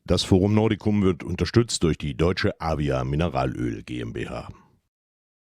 Das Forum Nordicum wird unterstützt durch die deutsche Avia Mineralöl GmbH.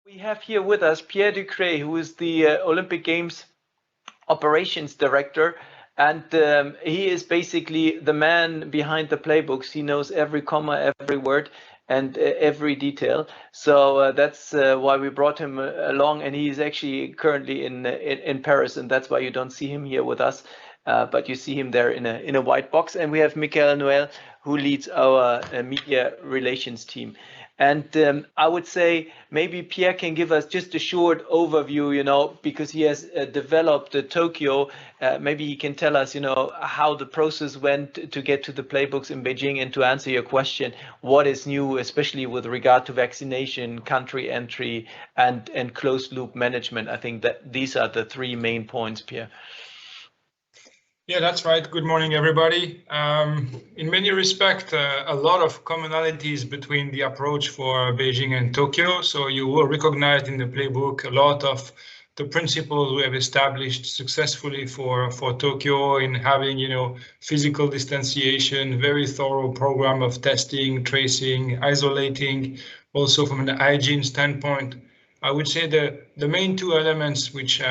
We have here with us Pierre Ducret, who is the Olympic Games Operations Director, and he is basically the man behind the playbooks. He knows every comma, every word, and every detail. So that's why we brought him along, and he is actually currently in Paris, and that's why you don't see him here with us. But you see him there in a white box. And we have Michael Noel, who leads our media relations team. And I would say maybe Pierre can give us just a short overview, because he has developed Tokyo. Maybe he can tell us, how the process went to get to the playbooks in Beijing, and to answer your question, what is new, especially with regard to vaccination, country entry, and closed loop management. I think that these are the three main points, Pierre. Yeah, that's right. Good morning, everybody. In many respects, a lot of commonalities between the approach for Beijing and Tokyo. So you will recognize in the playbook a lot of the principles we have established successfully for Tokyo in having, physical distanciation, very thorough program of testing, tracing, isolating, also from an hygiene standpoint. I would say the main two elements which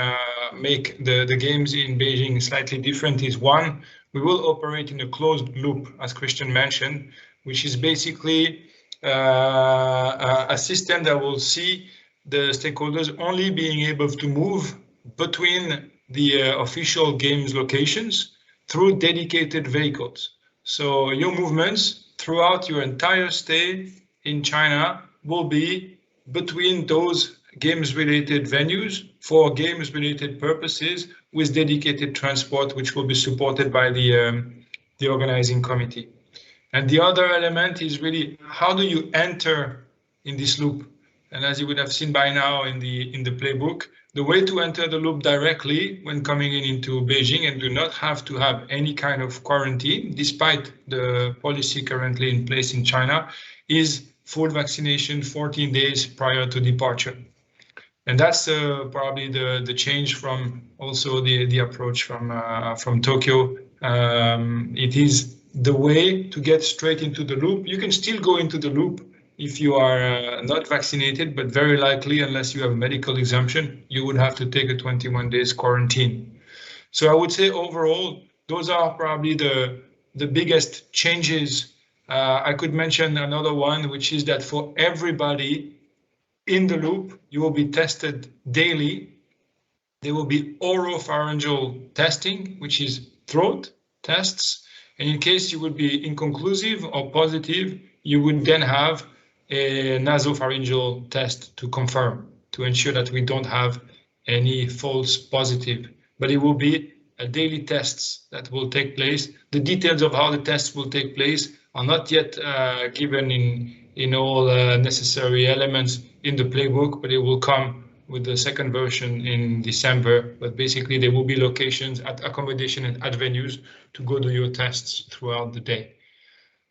make the games in Beijing slightly different is one, we will operate in a closed loop, as Christian mentioned, which is basically a system that will see the stakeholders only being able to move between the official games locations through dedicated vehicles. So your movements throughout your entire stay in China will be between those games-related venues for games-related purposes with dedicated transport, which will be supported by the organizing committee. And the other element is really how do you enter in this loop? And as you would have seen by now in the playbook, the way to enter the loop directly when coming into Beijing and do not have to have any kind of quarantine, despite the policy currently in place in China, is full vaccination 14 days prior to departure. And that's probably the change from also the approach from Tokyo. It is the way to get straight into the loop. You can still go into the loop if you are not vaccinated, but very likely, unless you have a medical exemption, you would have to take a 21 days quarantine. So I would say overall, those are probably the biggest changes. I could mention another one, which is that for everybody in the loop, you will be tested daily. There will be oropharyngeal testing, which is throat tests. And in case you would be inconclusive or positive, you would then have a nasopharyngeal test to confirm, to ensure that we don't have any false positive. But it will be a daily tests that will take place. The details of how the tests will take place are not yet given in all necessary elements in the playbook, but it will come with the second version in December. But basically there will be locations at accommodation and at venues to go do your tests throughout the day.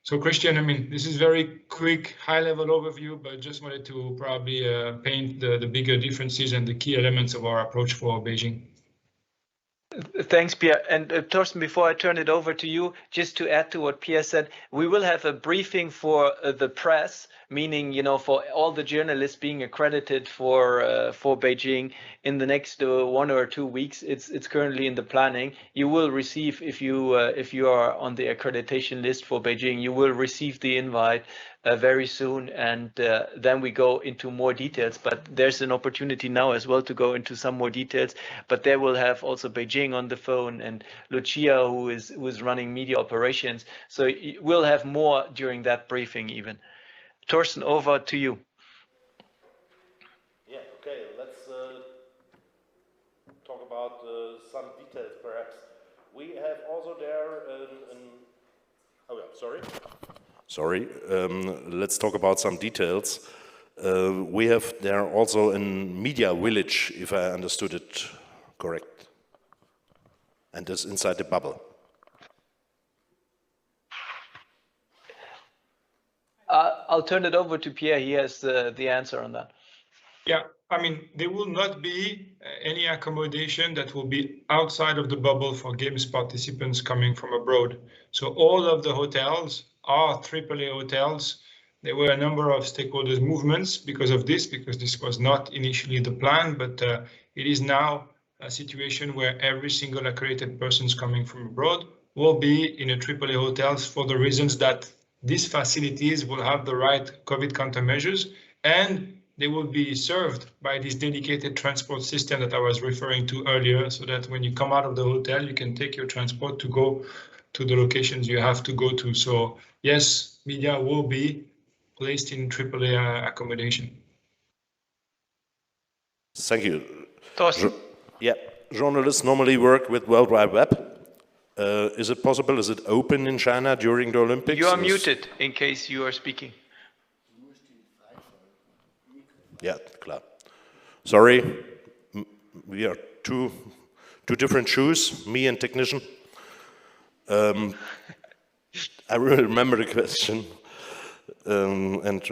So Christian, I mean, this is very quick, high-level overview, but just wanted to probably paint the bigger differences and the key elements of our approach for Beijing. Thanks, Pierre. And Torsten, before I turn it over to you, just to add to what Pierre said, we will have a briefing for the press, meaning, for all the journalists being accredited for Beijing in the next 1 or 2 weeks. It's currently in the planning. You will receive, if you are on the accreditation list for Beijing, you will receive the invite very soon, and then we go into more details. But there's an opportunity now as well to go into some more details. But there we'll have also Beijing on the phone and Lucia, who is running media operations. So we'll have more during that briefing even. Torsten, over to you. Yeah, okay, let's talk about some details perhaps. We have also there oh yeah, sorry. Sorry, let's talk about some details. We have there also a media village, if I understood it correct, and it's inside the bubble. I'll turn it over to Pierre. He has the answer on that. Yeah, I mean, there will not be any accommodation that will be outside of the bubble for games participants coming from abroad. So all of the hotels are AAA hotels. There were a number of stakeholders movements because this was not initially the plan, but it is now a situation where every single accredited person coming from abroad will be in a AAA hotels for the reasons that these facilities will have the right COVID countermeasures, and they will be served by this dedicated transport system that I was referring to earlier, so that when you come out of the hotel, you can take your transport to go to the locations you have to go to. So yes, media will be placed in AAA accommodation. Thank you. Thorsten? Yeah, journalists normally work with World Wide Web. Is it possible? Is it open in China during the Olympics? You are muted in case you are speaking. Yeah, klar. Sorry, we are two different shoes, me and technician. I really remember the question. And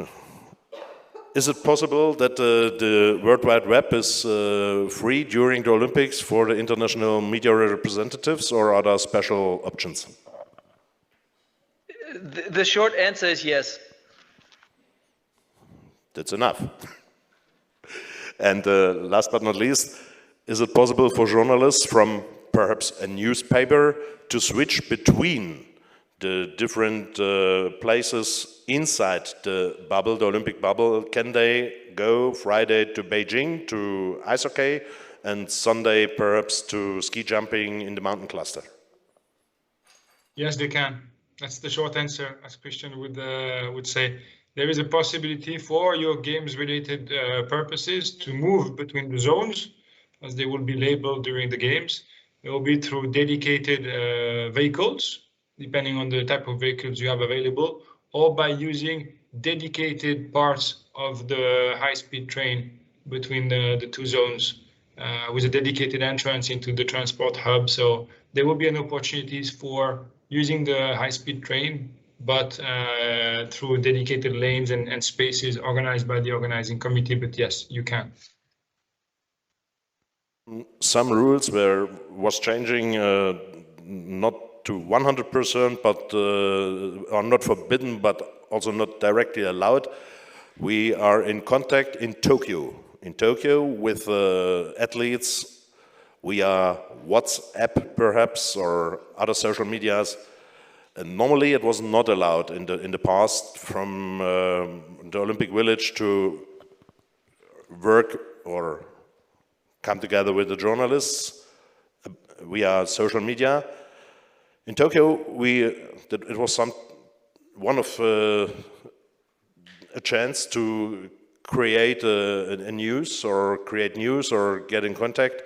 is it possible that the World Wide Web is free during the Olympics for the international media representatives, or are there special options? The short answer is yes. That's enough. And last but not least, is it possible for journalists from perhaps a newspaper to switch between the different places inside the bubble, the Olympic bubble? Can they go Friday to Beijing to ice hockey and Sunday perhaps to ski jumping in the mountain cluster? Yes, they can. That's the short answer, as Christian would say. There is a possibility for your games-related purposes to move between the zones, as they will be labeled during the games. It will be through dedicated vehicles, depending on the type of vehicles you have available, or by using dedicated parts of the high-speed train between the two zones with a dedicated entrance into the transport hub. So there will be an opportunities for using the high-speed train, but through dedicated lanes and spaces organized by the organizing committee. But yes, you can. Some rules was changing, not to 100%, but are not forbidden, but also not directly allowed. We are in contact in Tokyo. In Tokyo with athletes. We are WhatsApp perhaps or other social medias. And normally it was not allowed in the past from the Olympic Village to work or come together with the journalists. We are social media. In Tokyo, it was one of a chance to create a news or create news or get in contact.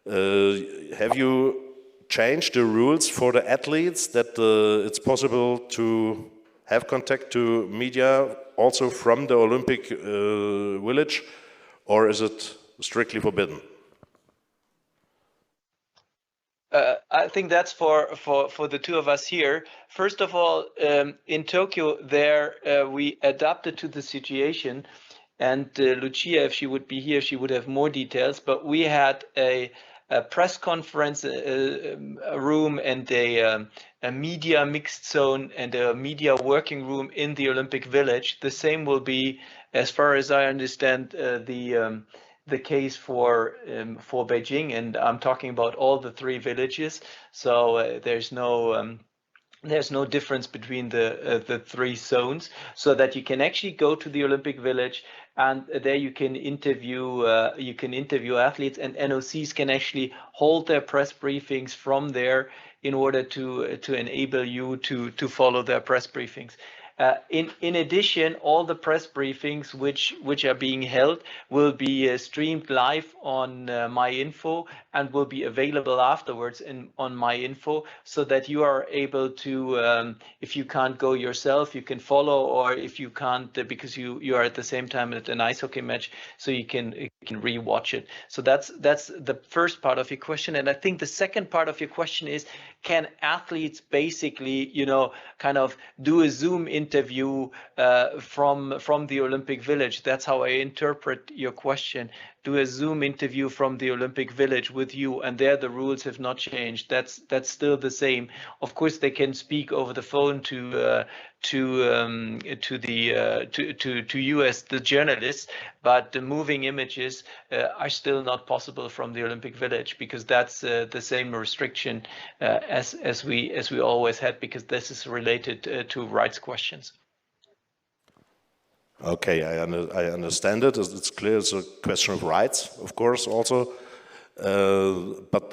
Have you changed the rules for the athletes that it's possible to have contact to media also from the Olympic Village, or is it strictly forbidden? I think that's for the two of us here. First of all, in Tokyo, we adapted to the situation, and Lucia, if she would be here, she would have more details. But we had a press conference room and a media mixed zone and a media working room in the Olympic Village. The same will be, as far as I understand, the case for Beijing, and I'm talking about all the three villages. So there's no difference between the three zones, so that you can actually go to the Olympic Village, and there you can interview athletes, and NOCs can actually hold their press briefings from there in order to enable you to follow their press briefings. In addition, all the press briefings which are being held will be streamed live on MyInfo and will be available afterwards on MyInfo, so that you are able to, if you can't go yourself, you can follow, or if you can't because you are at the same time at an ice hockey match, so you can rewatch it. So that's the first part of your question, and I think the second part of your question is, can athletes basically, kind of do a Zoom interview from the Olympic Village? That's how I interpret your question. do a Zoom interview from the Olympic Village with you, and there the rules have not changed. That's still the same. Of course, they can speak over the phone to you as the journalists, but the moving images are still not possible from the Olympic Village, because that's the same restriction as we always had, because this is related to rights questions. Okay, I understand it. It's clear it's a question of rights, of course, also. But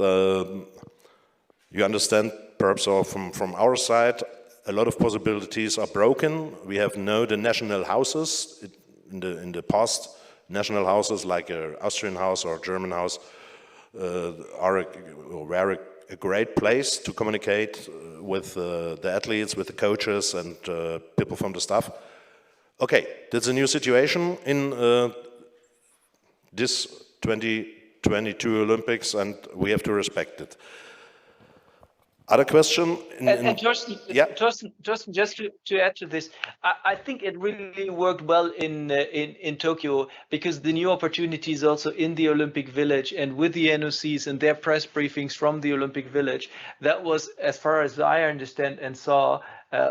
you understand, perhaps, from our side, a lot of possibilities are broken. We have now the national houses. In the past, national houses like an Austrian house or a German house were a great place to communicate with the athletes, with the coaches and people from the staff. Okay, that's a new situation in this 2022 Olympics, and we have to respect it. Other question? And Thorsten, yeah. Thorsten, just to add to this, I think it really worked well in Tokyo, because the new opportunities also in the Olympic Village and with the NOCs and their press briefings from the Olympic Village, that was, as far as I understand and saw,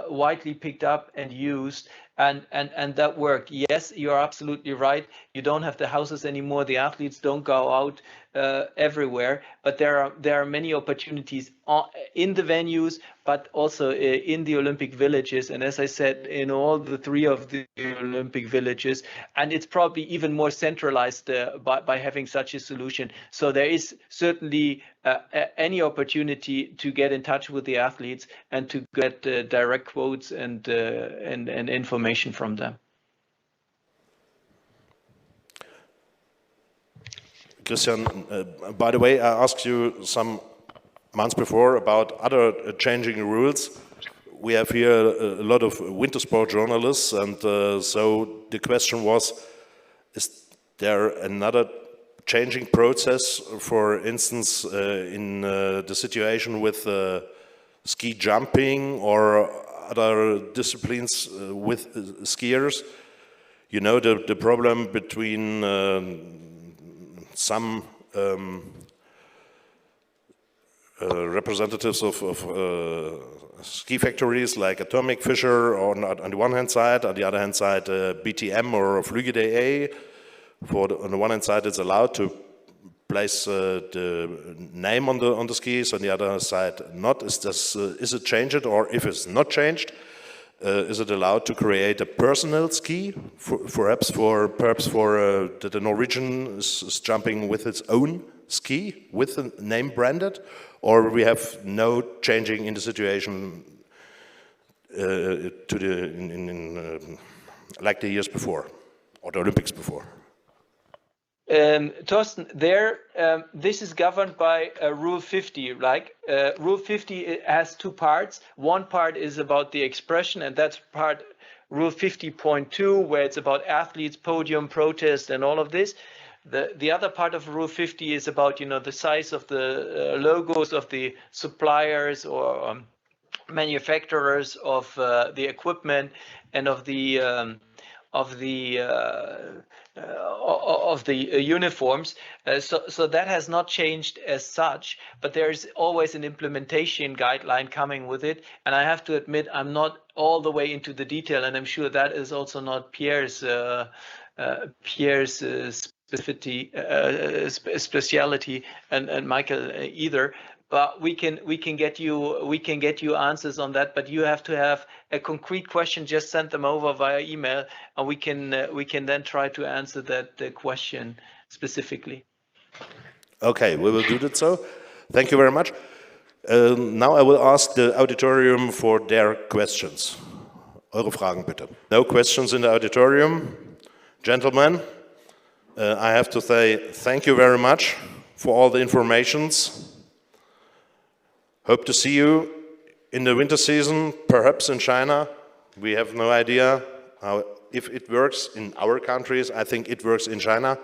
widely picked up and used. And that worked. Yes, you're absolutely right. You don't have the houses anymore. The athletes don't go out everywhere, but there are many opportunities in the venues, but also in the Olympic villages. And as I said, in all the 3 of the Olympic villages, and it's probably even more centralized by having such a solution. So there is certainly any opportunity to get in touch with the athletes and to get direct quotes and information from them. Christian, by the way, I asked you some months before about other changing rules. We have here a lot of winter sport journalists, and so the question was, is there another changing process, for instance, in the situation with ski jumping or other disciplines with skiers? You know, the problem between some representatives of ski factories like Atomic Fisher on the one hand side, on the other hand side BTM or Flüge.de. On the one hand side, it's allowed to place the name on the skis, on the other side not. Is it changed, or if it's not changed, is it allowed to create a personal ski, perhaps for the Norwegian is jumping with its own ski with the name branded, or we have no changing in the situation like the years before or the Olympics before? Thorsten, this is governed by Rule 50. Rule 50 has 2 parts. One part is about the expression, and that's part Rule 50.2, where it's about athletes, podium, protest, and all of this. The other part of Rule 50 is about, the size of the logos of the suppliers or manufacturers of the equipment and of the uniforms. So that has not changed as such, but there's always an implementation guideline coming with it. And I have to admit, I'm not all the way into the detail, and I'm sure that is also not Pierre's speciality, and Michael either. But we can get you answers on that. But you have to have a concrete question. Just send them over via email, and we can then try to answer that question specifically. Okay, we will do that. So, thank you very much. Now I will ask the auditorium for their questions. Eure Fragen bitte. No questions in the auditorium, gentlemen. I have to say thank you very much for all the informations. Hope to see you in the winter season, perhaps in China. We have no idea if it works in our countries. I think it works in China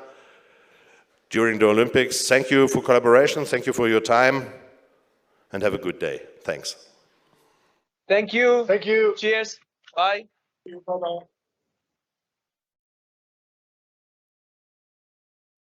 during the Olympics. Thank you for collaboration. Thank you for your time, and have a good day. Thanks. Thank you. Thank you. Cheers. Bye. Bye-bye.